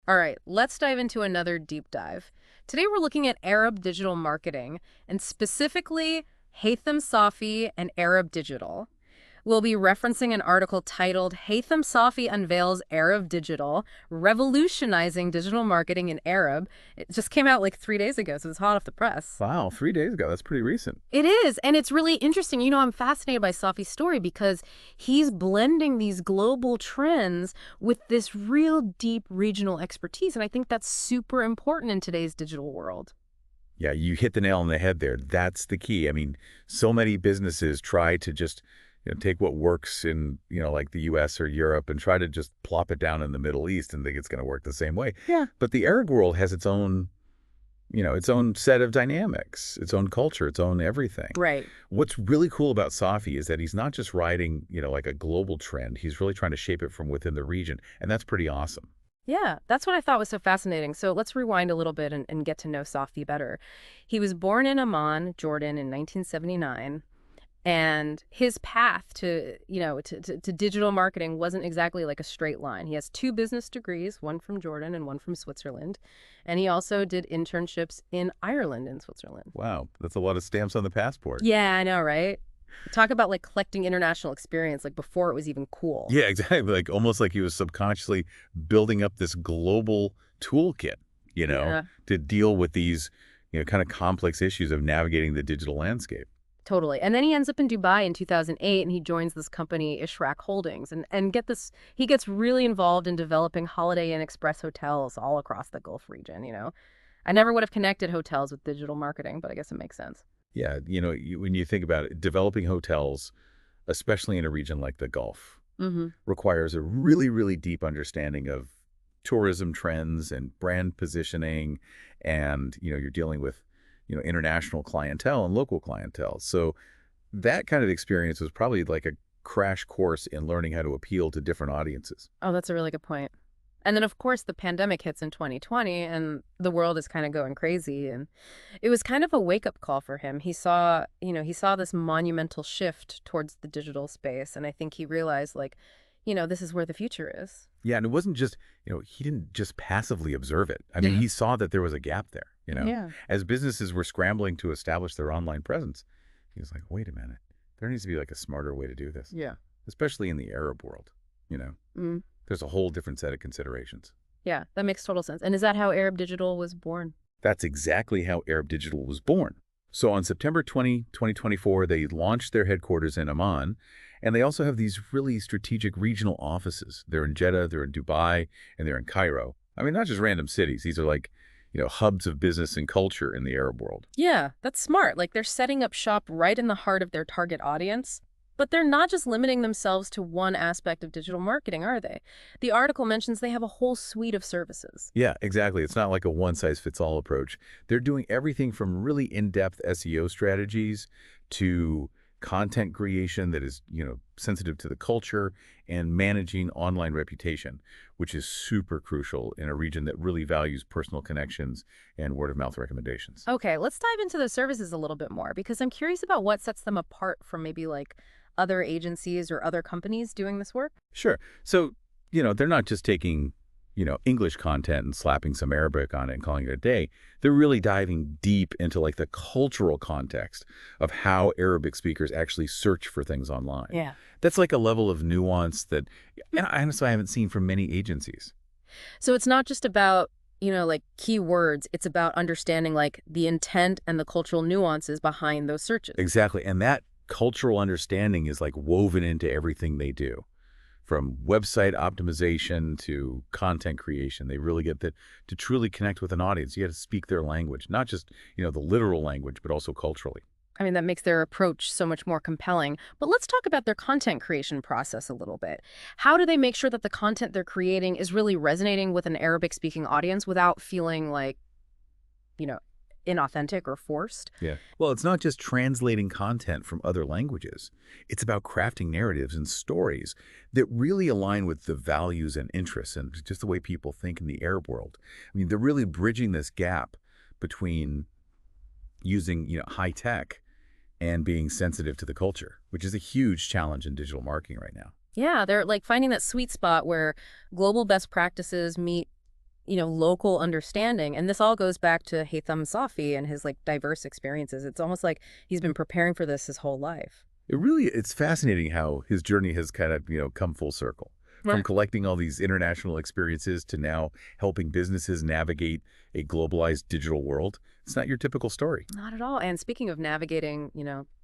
All right, let's dive into another deep dive. Today we're looking at Arab digital marketing, and specifically Haitham Safi and Arab Digital. We'll be referencing an article titled Haitham Safi Unveils Arab Digital, Revolutionizing Digital Marketing in Arab. It just came out like 3 days ago, so it's hot off the press. Wow, 3 days ago. That's pretty recent. It is, and it's really interesting. I'm fascinated by Safi's story because he's blending these global trends with this real deep regional expertise, and I think that's super important in today's digital world. Yeah, you hit the nail on the head there. That's the key. I mean, so many businesses try to just take what works in, like the US or Europe and try to just plop it down in the Middle East and think it's going to work the same way. Yeah. But the Arab world has its own set of dynamics, its own culture, its own everything. Right. What's really cool about Safi is that he's not just riding, like a global trend. He's really trying to shape it from within the region, and that's pretty awesome. Yeah, that's what I thought was so fascinating. So let's rewind a little bit and get to know Safi better. He was born in Amman, Jordan in 1979. And his path to digital marketing wasn't exactly like a straight line. He has two business degrees, one from Jordan and one from Switzerland. And he also did internships in Ireland and Switzerland. Wow, that's a lot of stamps on the passport. Yeah, I know, right? Talk about like collecting international experience like before it was even cool. Yeah, exactly. Like almost like he was subconsciously building up this global toolkit, Yeah, to deal with these, kind of complex issues of navigating the digital landscape. totally. And then he ends up in Dubai in 2008 and he joins this company, Ishraq Holdings. And get this, he gets really involved in developing Holiday Inn Express hotels all across the Gulf region. I never would have connected hotels with digital marketing, but I guess it makes sense. Yeah, when you think about it, developing hotels, especially in a region like the Gulf, Mm-hmm. requires a really, really deep understanding of tourism trends and brand positioning. And, you're dealing with, international clientele and local clientele. So that kind of experience was probably like a crash course in learning how to appeal to different audiences. Oh, that's a really good point. And then, of course, the pandemic hits in 2020 and the world is kind of going crazy. And it was kind of a wake-up call for him. He saw this monumental shift towards the digital space. And I think he realized, this is where the future is. Yeah, and it wasn't just, he didn't just passively observe it. I mean, he saw that there was a gap there. Yeah. As businesses were scrambling to establish their online presence, he was like, wait a minute, there needs to be like a smarter way to do this, Yeah. especially in the Arab world. You know, Mm. there's a whole different set of considerations. Yeah, that makes total sense. And is that how Arab Digital was born? That's exactly how Arab Digital was born. So on September 2024, they launched their headquarters in Amman, and they also have these really strategic regional offices. They're in Jeddah, they're in Dubai, and they're in Cairo. I mean, not just random cities. These are like, hubs of business and culture in the Arab world. Yeah, that's smart. Like they're setting up shop right in the heart of their target audience. But they're not just limiting themselves to one aspect of digital marketing, are they? The article mentions they have a whole suite of services. Yeah, exactly. It's not like a one-size-fits-all approach. They're doing everything from really in-depth SEO strategies to content creation that is, sensitive to the culture and managing online reputation, which is super crucial in a region that really values personal connections and word-of-mouth recommendations. Okay, let's dive into the services a little bit more because I'm curious about what sets them apart from maybe like other agencies or other companies doing this work. Sure. So, they're not just taking, English content and slapping some Arabic on it and calling it a day. They're really diving deep into like the cultural context of how Arabic speakers actually search for things online. Yeah. That's like a level of nuance that honestly I haven't seen from many agencies. So it's not just about, like keywords. It's about understanding like the intent and the cultural nuances behind those searches. Exactly. And that cultural understanding is like woven into everything they do. From website optimization to content creation, they really get that to truly connect with an audience. You got to speak their language, not just, the literal language, but also culturally. I mean, that makes their approach so much more compelling. But let's talk about their content creation process a little bit. How do they make sure that the content they're creating is really resonating with an Arabic-speaking audience without feeling like, you know, inauthentic or forced? Yeah. Well, it's not just translating content from other languages. It's about crafting narratives and stories that really align with the values and interests and just the way people think in the Arab world. I mean, they're really bridging this gap between using, high tech and being sensitive to the culture, which is a huge challenge in digital marketing right now. Yeah, they're like finding that sweet spot where global best practices meet local understanding. And this all goes back to Haitham Safi and his like diverse experiences. It's almost like he's been preparing for this his whole life. It's fascinating how his journey has kind of, come full circle. From Right. collecting all these international experiences to now helping businesses navigate a globalized digital world. It's not your typical story. Not at all. And speaking of navigating,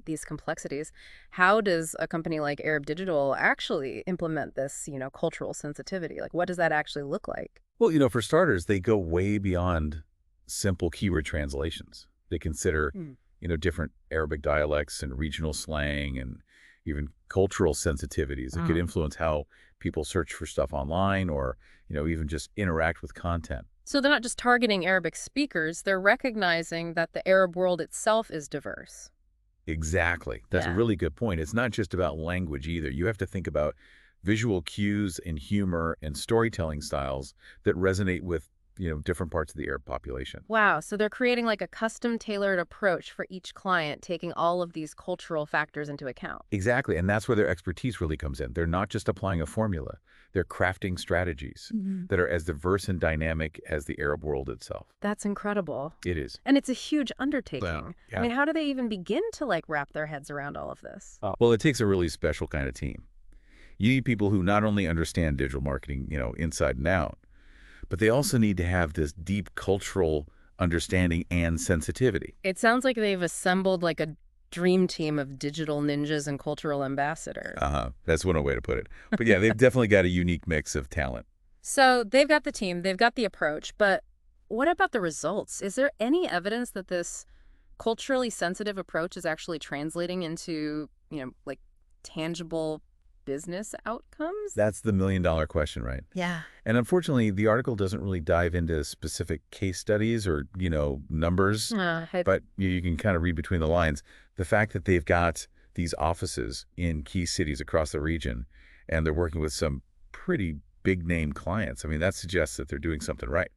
these complexities, how does a company like Arab Digital actually implement this, cultural sensitivity? Like, what does that actually look like? Well, for starters, they go way beyond simple keyword translations. They consider, Hmm. different Arabic dialects and regional slang and even cultural sensitivities that could Wow. influence how people search for stuff online or, even just interact with content. So they're not just targeting Arabic speakers, they're recognizing that the Arab world itself is diverse. Exactly. That's a Yeah. really good point. It's not just about language either. You have to think about visual cues and humor and storytelling styles that resonate with, different parts of the Arab population. Wow. So they're creating like a custom tailored approach for each client, taking all of these cultural factors into account. Exactly. And that's where their expertise really comes in. They're not just applying a formula. They're crafting strategies Mhm. that are as diverse and dynamic as the Arab world itself. That's incredible. It is. And it's a huge Well, undertaking. I yeah. mean, how do they even begin to like wrap their heads around all of this? Well, it takes a really special kind of team. You need people who not only understand digital marketing, inside and out, but they also need to have this deep cultural understanding and sensitivity. It sounds like they've assembled like a dream team of digital ninjas and cultural ambassadors. That's one way to put it. But yeah, they've definitely got a unique mix of talent. So they've got the team, they've got the approach, but what about the results? Is there any evidence that this culturally sensitive approach is actually translating into, like tangible business outcomes? That's the million-dollar question, right? Yeah. And unfortunately, the article doesn't really dive into specific case studies or, numbers, but you can kind of read between the lines. The fact that they've got these offices in key cities across the region and they're working with some pretty big name clients, I mean, that suggests that they're doing something right.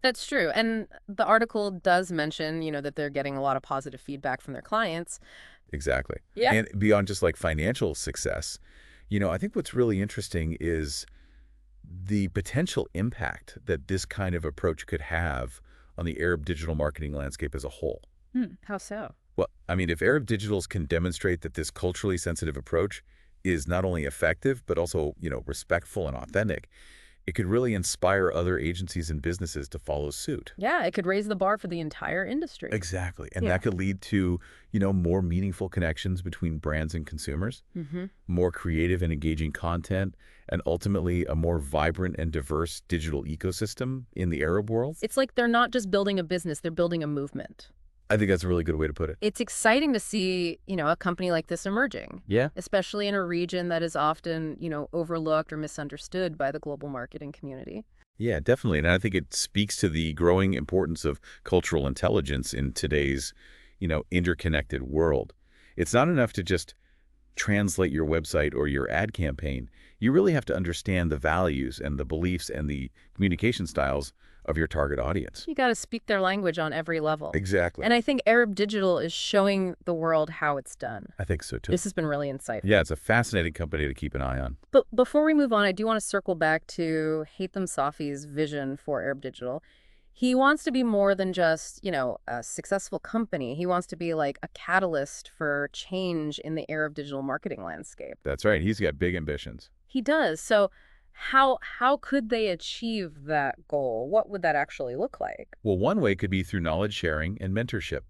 That's true. And the article does mention, that they're getting a lot of positive feedback from their clients. Exactly. Yeah. And beyond just like financial success, I think what's really interesting is the potential impact that this kind of approach could have on the Arab digital marketing landscape as a whole. How so? Well, I mean, if Arab digitals can demonstrate that this culturally sensitive approach is not only effective, but also, respectful and authentic, it could really inspire other agencies and businesses to follow suit. Yeah, it could raise the bar for the entire industry. Exactly. And Yeah. that could lead to, more meaningful connections between brands and consumers, Hmm. more creative and engaging content, and ultimately a more vibrant and diverse digital ecosystem in the Arab world. It's like they're not just building a business, they're building a movement. I think that's a really good way to put it. It's exciting to see, a company like this emerging, Yeah. especially in a region that is often, overlooked or misunderstood by the global marketing community. Yeah, definitely. And I think it speaks to the growing importance of cultural intelligence in today's, interconnected world. It's not enough to just translate your website or your ad campaign. You really have to understand the values and the beliefs and the communication styles of your target audience. You got to speak their language on every level. Exactly. And I think Arab Digital is showing the world how it's done. I think so too. This has been really insightful. Yeah, it's a fascinating company to keep an eye on. But before we move on, I do want to circle back to Haitham Safi's vision for Arab Digital. He wants to be more than just, a successful company. He wants to be like a catalyst for change in the Arab digital marketing landscape. That's right. He's got big ambitions. He does. So how could they achieve that goal? What would that actually look like? Well, one way could be through knowledge sharing and mentorship.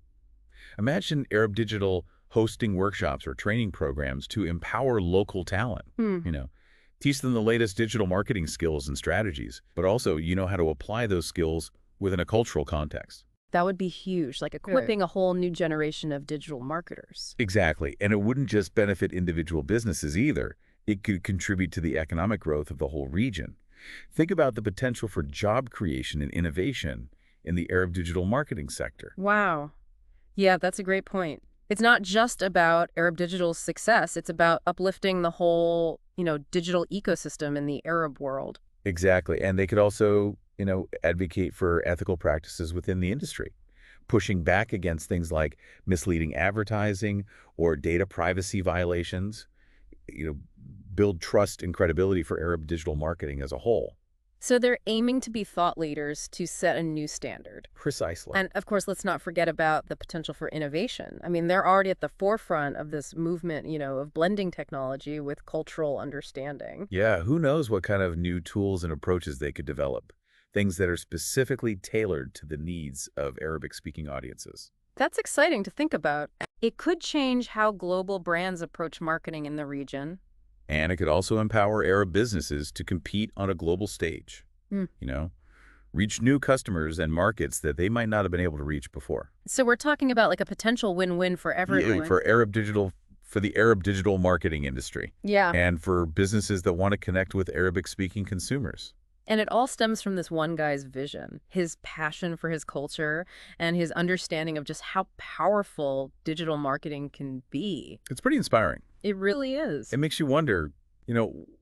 Imagine Arab Digital hosting workshops or training programs to empower local talent, Hmm. you know, teach them the latest digital marketing skills and strategies, but also, how to apply those skills within a cultural context. That would be huge, like equipping a whole new generation of digital marketers. Exactly. And it wouldn't just benefit individual businesses either. It could contribute to the economic growth of the whole region. Think about the potential for job creation and innovation in the Arab digital marketing sector. Wow. Yeah, that's a great point. It's not just about Arab Digital's success, it's about uplifting the whole, digital ecosystem in the Arab world. Exactly. And they could also, advocate for ethical practices within the industry, pushing back against things like misleading advertising or data privacy violations, you know, build trust and credibility for Arab digital marketing as a whole. So they're aiming to be thought leaders to set a new standard. Precisely. And of course, let's not forget about the potential for innovation. I mean, they're already at the forefront of this movement, of blending technology with cultural understanding. Yeah, who knows what kind of new tools and approaches they could develop. Things that are specifically tailored to the needs of Arabic-speaking audiences. That's exciting to think about. It could change how global brands approach marketing in the region. And it could also empower Arab businesses to compete on a global stage, Hmm. you know, reach new customers and markets that they might not have been able to reach before. So we're talking about like a potential win-win for Yeah, everyone. for Arab digital, for the Arab digital marketing industry, Yeah. and for businesses that want to connect with Arabic-speaking consumers. And it all stems from this one guy's vision, his passion for his culture, and his understanding of just how powerful digital marketing can be. It's pretty inspiring. It really is. It makes you wonder,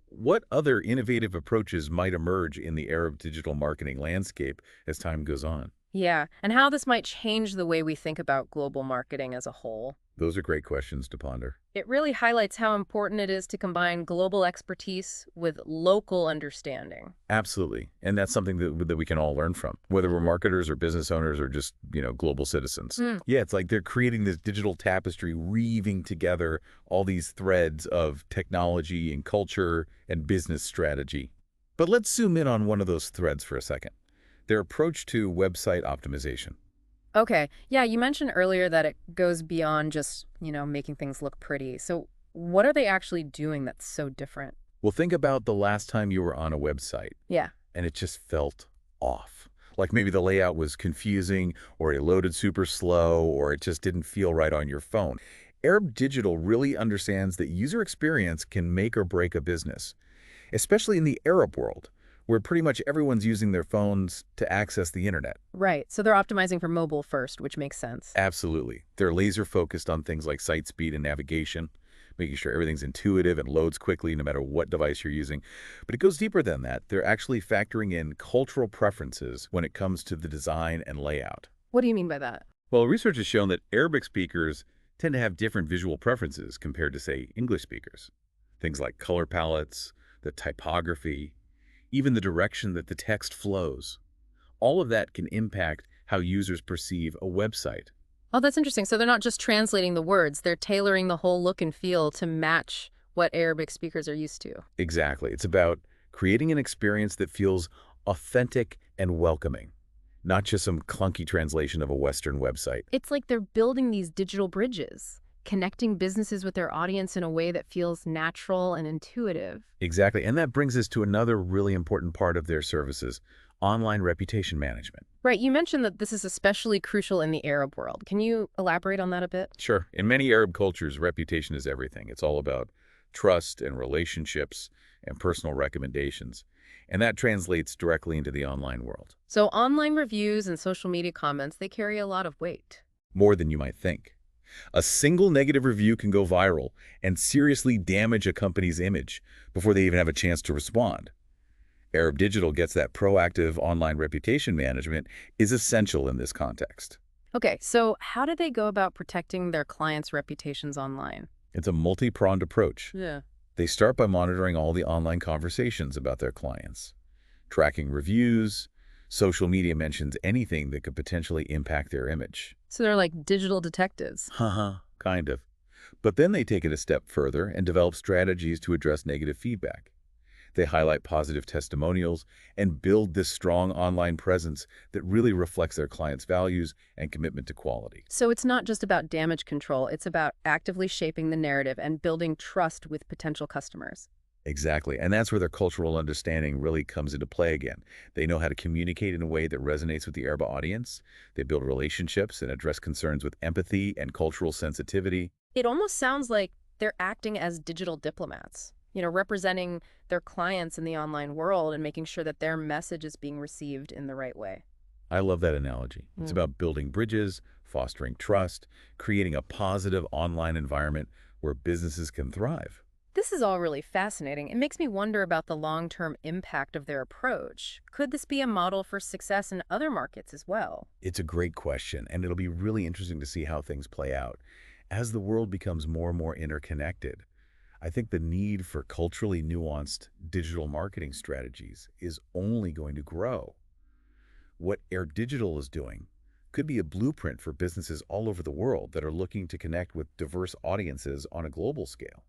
what other innovative approaches might emerge in the Arab digital marketing landscape as time goes on? Yeah, and how this might change the way we think about global marketing as a whole. Those are great questions to ponder. It really highlights how important it is to combine global expertise with local understanding. Absolutely. And that's something that we can all learn from, whether we're marketers or business owners or just, global citizens. Mm. Yeah, it's like they're creating this digital tapestry, weaving together all these threads of technology and culture and business strategy. But let's zoom in on one of those threads for a second. Their approach to website optimization. Okay, yeah, you mentioned earlier that it goes beyond just, making things look pretty. So what are they actually doing that's so different? Well, think about the last time you were on a website Yeah. and it just felt off. Like maybe the layout was confusing or it loaded super slow or it just didn't feel right on your phone. Arab Digital really understands that user experience can make or break a business, especially in the Arab world, where pretty much everyone's using their phones to access the internet. Right. So they're optimizing for mobile first, which makes sense. Absolutely. They're laser focused on things like site speed and navigation, making sure everything's intuitive and loads quickly no matter what device you're using. But it goes deeper than that. They're actually factoring in cultural preferences when it comes to the design and layout. What do you mean by that? Well, research has shown that Arabic speakers tend to have different visual preferences compared to, say, English speakers. Things like color palettes, the typography, even the direction that the text flows. All of that can impact how users perceive a website. Oh, that's interesting. So they're not just translating the words, they're tailoring the whole look and feel to match what Arabic speakers are used to. Exactly. It's about creating an experience that feels authentic and welcoming, not just some clunky translation of a Western website. It's like they're building these digital bridges, connecting businesses with their audience in a way that feels natural and intuitive. Exactly. And that brings us to another really important part of their services, online reputation management. Right, you mentioned that this is especially crucial in the Arab world. Can you elaborate on that a bit? Sure. In many Arab cultures, reputation is everything. It's all about trust and relationships and personal recommendations. And that translates directly into the online world, So online reviews and social media comments, they carry a lot of weight. more than you might think. A single negative review can go viral and seriously damage a company's image before they even have a chance to respond. Arab Digital gets that proactive online reputation management is essential in this context. Okay, so how do they go about protecting their clients' reputations online? It's a multi-pronged approach. Yeah. They start by monitoring all the online conversations about their clients, tracking reviews, social media mentions anything that could potentially impact their image. So they're like digital detectives. Haha, kind of. But then they take it a step further and develop strategies to address negative feedback. They highlight positive testimonials and build this strong online presence that really reflects their clients' values and commitment to quality. So it's not just about damage control, it's about actively shaping the narrative and building trust with potential customers. Exactly. And that's where their cultural understanding really comes into play again. They know how to communicate in a way that resonates with the Arab audience. They build relationships and address concerns with empathy and cultural sensitivity. It almost sounds like they're acting as digital diplomats, representing their clients in the online world and making sure that their message is being received in the right way. I love that analogy. It's Mm. about building bridges, fostering trust, creating a positive online environment where businesses can thrive. This is all really fascinating. It makes me wonder about the long-term impact of their approach. Could this be a model for success in other markets as well? It's a great question, and it'll be really interesting to see how things play out. As the world becomes more and more interconnected, I think the need for culturally nuanced digital marketing strategies is only going to grow. What ArabDigital is doing could be a blueprint for businesses all over the world that are looking to connect with diverse audiences on a global scale.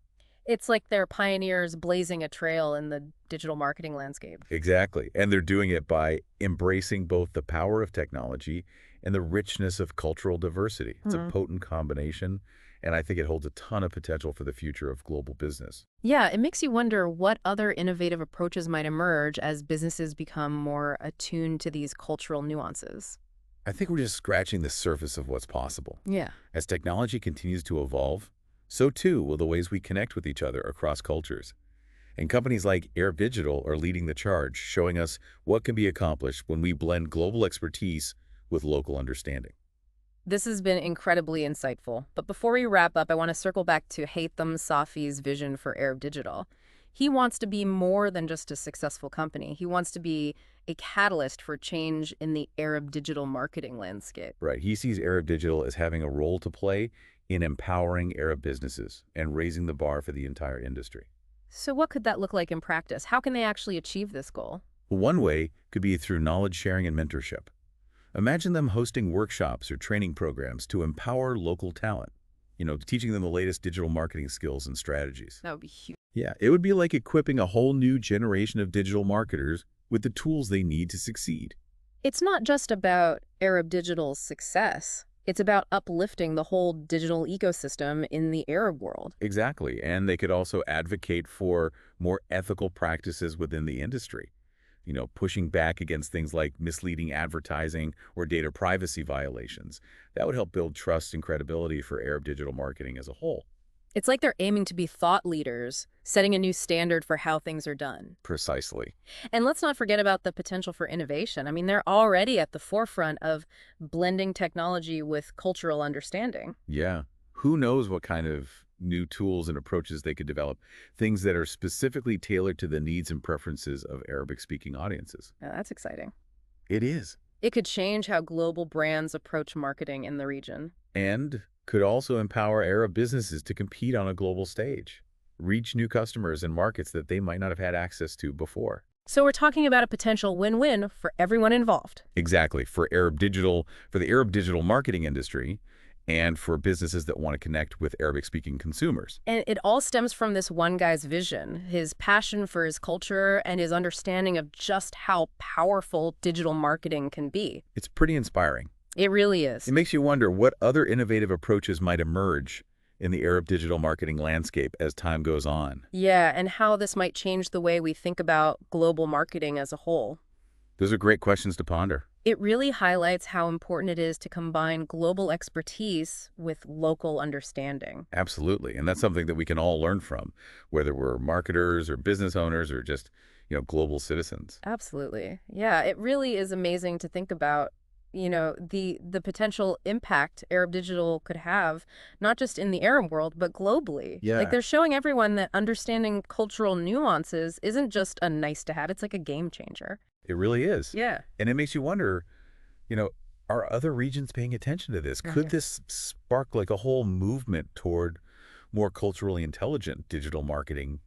It's like they're pioneers blazing a trail in the digital marketing landscape. Exactly. And they're doing it by embracing both the power of technology and the richness of cultural diversity. It's a Hmm. potent combination, and I think it holds a ton of potential for the future of global business. Yeah, it makes you wonder what other innovative approaches might emerge as businesses become more attuned to these cultural nuances. I think we're just scratching the surface of what's possible. Yeah. As technology continues to evolve, so too will the ways we connect with each other across cultures. And companies like AirDigital are leading the charge, showing us what can be accomplished when we blend global expertise with local understanding. This has been incredibly insightful. But before we wrap up, I want to circle back to Haitham Safi's vision for Arab Digital. He wants to be more than just a successful company. He wants to be a catalyst for change in the Arab digital marketing landscape. Right. He sees ArabDigital as having a role to play in empowering Arab businesses and raising the bar for the entire industry. So what could that look like in practice? How can they actually achieve this goal? One way could be through knowledge sharing and mentorship. Imagine them hosting workshops or training programs to empower local talent, teaching them the latest digital marketing skills and strategies. That would be huge. Yeah, it would be like equipping a whole new generation of digital marketers with the tools they need to succeed. It's not just about Arab Digital's success. It's about uplifting the whole digital ecosystem in the Arab world. Exactly. And they could also advocate for more ethical practices within the industry, pushing back against things like misleading advertising or data privacy violations. That would help build trust and credibility for Arab digital marketing as a whole. It's like they're aiming to be thought leaders, setting a new standard for how things are done. Precisely. And let's not forget about the potential for innovation. I mean, they're already at the forefront of blending technology with cultural understanding. Yeah. Who knows what kind of new tools and approaches they could develop, things that are specifically tailored to the needs and preferences of Arabic-speaking audiences. Now, that's exciting. It is. It could change how global brands approach marketing in the region. And could also empower Arab businesses to compete on a global stage, reach new customers and markets that they might not have had access to before. So we're talking about a potential win-win for everyone involved. Exactly, for the Arab digital marketing industry, and for businesses that want to connect with Arabic-speaking consumers. And it all stems from this one guy's vision, his passion for his culture, and his understanding of just how powerful digital marketing can be. It's pretty inspiring. It really is. It makes you wonder what other innovative approaches might emerge in the Arab digital marketing landscape as time goes on. Yeah, and how this might change the way we think about global marketing as a whole. Those are great questions to ponder. It really highlights how important it is to combine global expertise with local understanding. Absolutely. And that's something that we can all learn from, whether we're marketers or business owners or just, global citizens. Absolutely. Yeah, it really is amazing to think about, the potential impact Arab Digital could have, not just in the Arab world, but globally. Like Yeah, they're showing everyone that understanding cultural nuances isn't just a nice to have, it's like a game changer. it really is. Yeah. And it makes you wonder, you know, are other regions paying attention to this? Oh, Could yeah. this spark like a whole movement toward more culturally intelligent digital marketing,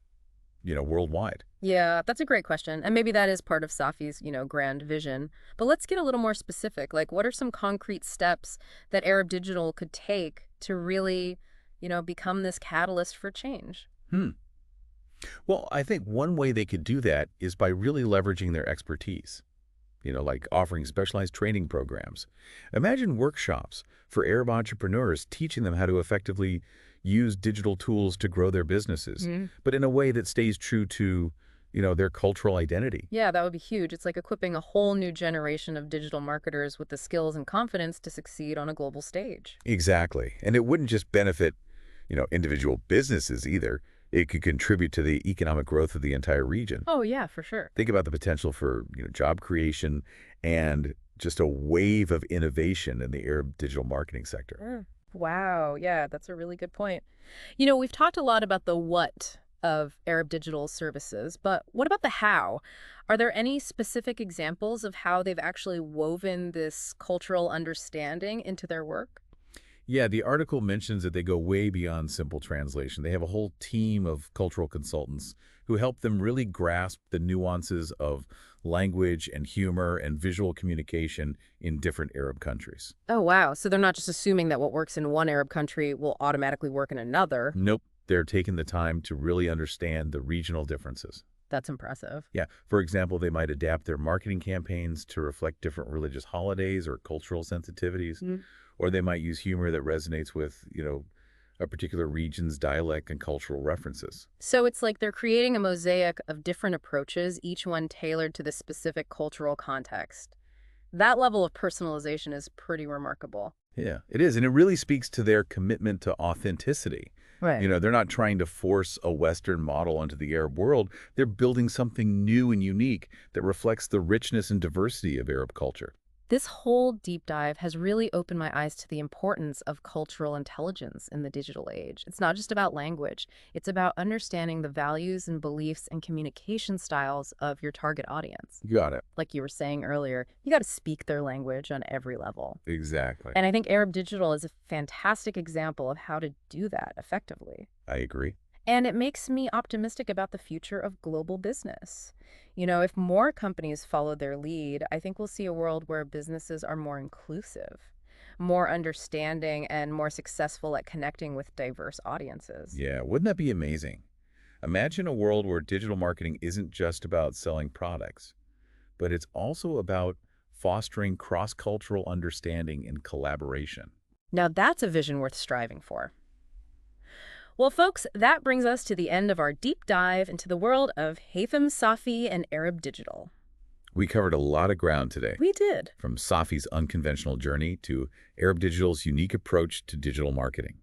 worldwide? Yeah, that's a great question. And maybe that is part of Safi's, grand vision. But let's get a little more specific. Like, what are some concrete steps that Arab Digital could take to really, become this catalyst for change? Hmm. Well, I think one way they could do that is by really leveraging their expertise, like offering specialized training programs. Imagine workshops for Arab entrepreneurs teaching them how to effectively use digital tools to grow their businesses, Mhm. but in a way that stays true to, their cultural identity. Yeah, that would be huge. It's like equipping a whole new generation of digital marketers with the skills and confidence to succeed on a global stage. Exactly. And it wouldn't just benefit, individual businesses either. It could contribute to the economic growth of the entire region. Oh, yeah, for sure. Think about the potential for, job creation and just a wave of innovation in the Arab digital marketing sector. Wow. Yeah, that's a really good point. We've talked a lot about the what of Arab Digital services, but what about the how? Are there any specific examples of how they've actually woven this cultural understanding into their work? Yeah, the article mentions that they go way beyond simple translation. They have a whole team of cultural consultants who help them really grasp the nuances of language and humor and visual communication in different Arab countries. Oh, wow. So they're not just assuming that what works in one Arab country will automatically work in another. Nope, they're taking the time to really understand the regional differences. That's impressive. Yeah, for example, they might adapt their marketing campaigns to reflect different religious holidays or cultural sensitivities, or they might use humor that resonates with, a particular region's dialect and cultural references. So it's like they're creating a mosaic of different approaches, each one tailored to the specific cultural context. That level of personalization is pretty remarkable. Yeah, it is. And it really speaks to their commitment to authenticity. Right. They're not trying to force a Western model onto the Arab world. They're building something new and unique that reflects the richness and diversity of Arab culture. This whole deep dive has really opened my eyes to the importance of cultural intelligence in the digital age. It's not just about language, it's about understanding the values and beliefs and communication styles of your target audience. You got it. Like you were saying earlier, you got to speak their language on every level. Exactly. And I think Arab Digital is a fantastic example of how to do that effectively. I agree. And it makes me optimistic about the future of global business. If more companies follow their lead, I think we'll see a world where businesses are more inclusive, more understanding, and more successful at connecting with diverse audiences. Yeah, wouldn't that be amazing? Imagine a world where digital marketing isn't just about selling products, but it's also about fostering cross-cultural understanding and collaboration. Now, that's a vision worth striving for. Well, folks, that brings us to the end of our deep dive into the world of Haitham Safi and Arab Digital. We covered a lot of ground today, We did. from Safi's unconventional journey to Arab Digital's unique approach to digital marketing.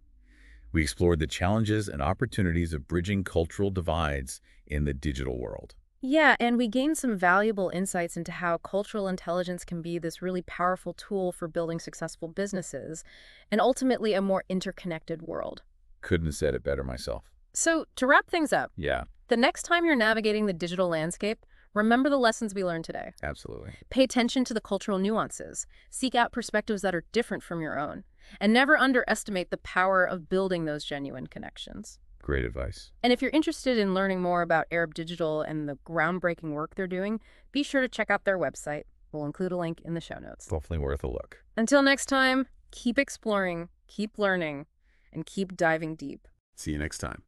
We explored the challenges and opportunities of bridging cultural divides in the digital world. Yeah, and we gained some valuable insights into how cultural intelligence can be this really powerful tool for building successful businesses and ultimately a more interconnected world. Couldn't have said it better myself. So, to wrap things up, Yeah, the next time you're navigating the digital landscape, remember the lessons we learned today. absolutely. Pay attention to the cultural nuances, seek out perspectives that are different from your own, and never underestimate the power of building those genuine connections. Great advice. And if you're interested in learning more about Arab Digital and the groundbreaking work they're doing, be sure to check out their website. We'll include a link in the show notes. Definitely worth a look. Until next time, keep exploring, keep learning, and keep diving deep. See you next time.